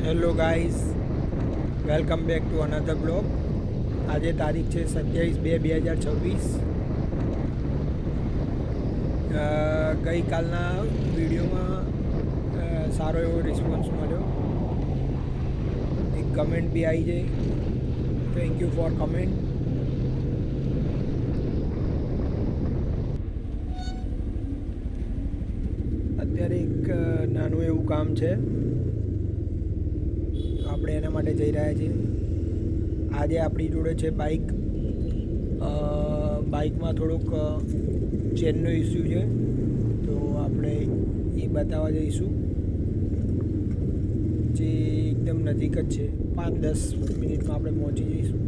Hello guys, welcome back to another blog. આજે તારીખ છે 27/2/2026. ગઈકાલના વિડીયોમાં સારો એવો રિસ્પોન્સ મળ્યો. એક કમેન્ટ બી આવી જાય. Thank you for comment. અત્યારે એક નાનું એવું કામ છે, આપણે એના માટે જઈ રહ્યા છીએ. આજે આપણી જોડે છે બાઇક. બાઇકમાં થોડુંક ચેનનો ઇસ્યુ છે, તો આપણે એ બતાવવા જઈશું. જે એકદમ નજીક જ છે, 5-10 મિનિટમાં આપણે પહોંચી જઈશું.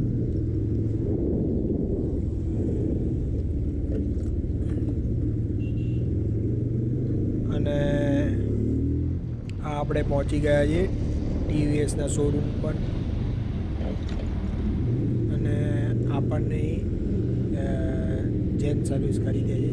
અને આપણે પહોંચી ગયા છીએ ટીવીએસના શોરૂમ પર. અને આપણને જેન સર્વિસ કરી દે છે.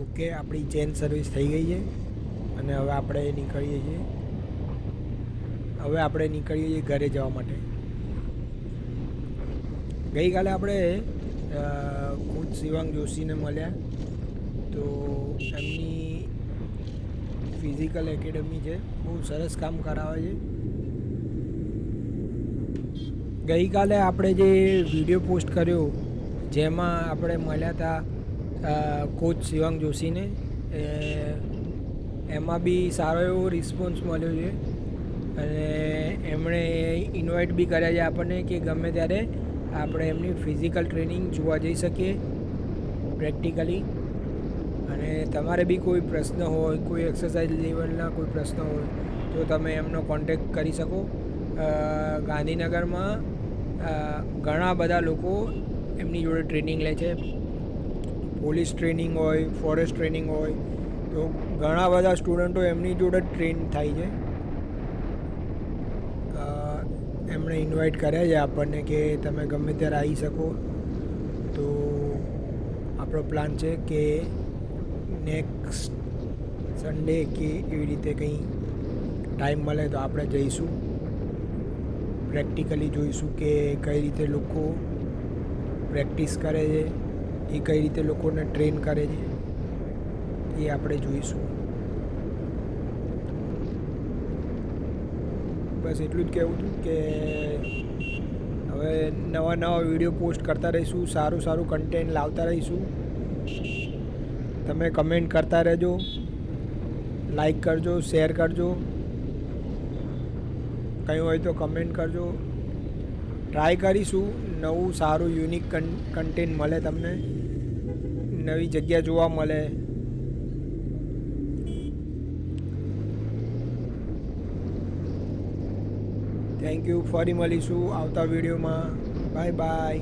ઓકે, આપણી ચેન સર્વિસ થઈ ગઈ છે અને હવે આપણે નીકળીએ છીએ. ઘરે જવા માટે. ગઈકાલે આપણે ખુદ શિવાંગ જોશીને મળ્યા. તો એમની ફિઝિકલ એકેડમી છે, બહુ સરસ કામ કરાવે છે. ગઈકાલે આપણે જે વિડીયો પોસ્ટ કર્યો, જેમાં આપણે મળ્યા હતા કોચ શિવાંગ જોશીને, એમાં બી સારો એવો રિસ્પોન્સ મળ્યો છે. અને એમણે ઇન્વાઇટ બી કર્યા છે આપણને કે ગમે ત્યારે આપણે એમની ફિઝિકલ ટ્રેનિંગ જોવા જઈ શકીએ પ્રેક્ટિકલી. અને તમારે બી કોઈ પ્રશ્ન હોય, કોઈ એક્સરસાઇઝ લેવલના કોઈ પ્રશ્ન હોય, તો તમે એમનો કોન્ટેક્ટ કરી શકો. ગાંધીનગરમાં ઘણા બધા લોકો એમની જોડે ટ્રેનિંગ લે છે. પોલીસ ટ્રેનિંગ હોય, ફોરેસ્ટ ટ્રેનિંગ હોય, તો ઘણા બધા સ્ટુડન્ટો એમની જોડે ટ્રેન થાય છે. એમણે ઇન્વાઇટ કર્યા છે આપણને કે તમે ગમે ત્યારે આવી શકો. તો આપણો પ્લાન છે કે નેક્સ્ટ સન્ડે કે એવી રીતે કંઈ ટાઈમ મળે તો આપણે જઈશું. પ્રેક્ટિકલી જોઈશું કે કઈ રીતે લોકો પ્રેક્ટિસ કરે છે, એ કઈ રીતે લોકોને ટ્રેન કરે છે, એ આપણે જોઈશું. બસ એટલું જ કહેવું હતું કે હવે નવા વિડીયો પોસ્ટ કરતા રહીશું, સારું કન્ટેન્ટ લાવતા રહીશું. તમે કમેન્ટ કરતા રહેજો, લાઈક કરજો, શેર કરજો. કંઈ હોય તો કમેન્ટ કરજો. ટ્રાય કરીશું નવું સારું યુનિક કન્ટેન્ટ મળે, તમને નવી જગ્યા જોવા મળે. Thank you. ફરી મળીશું આવતા વિડીયોમાં. Bye bye.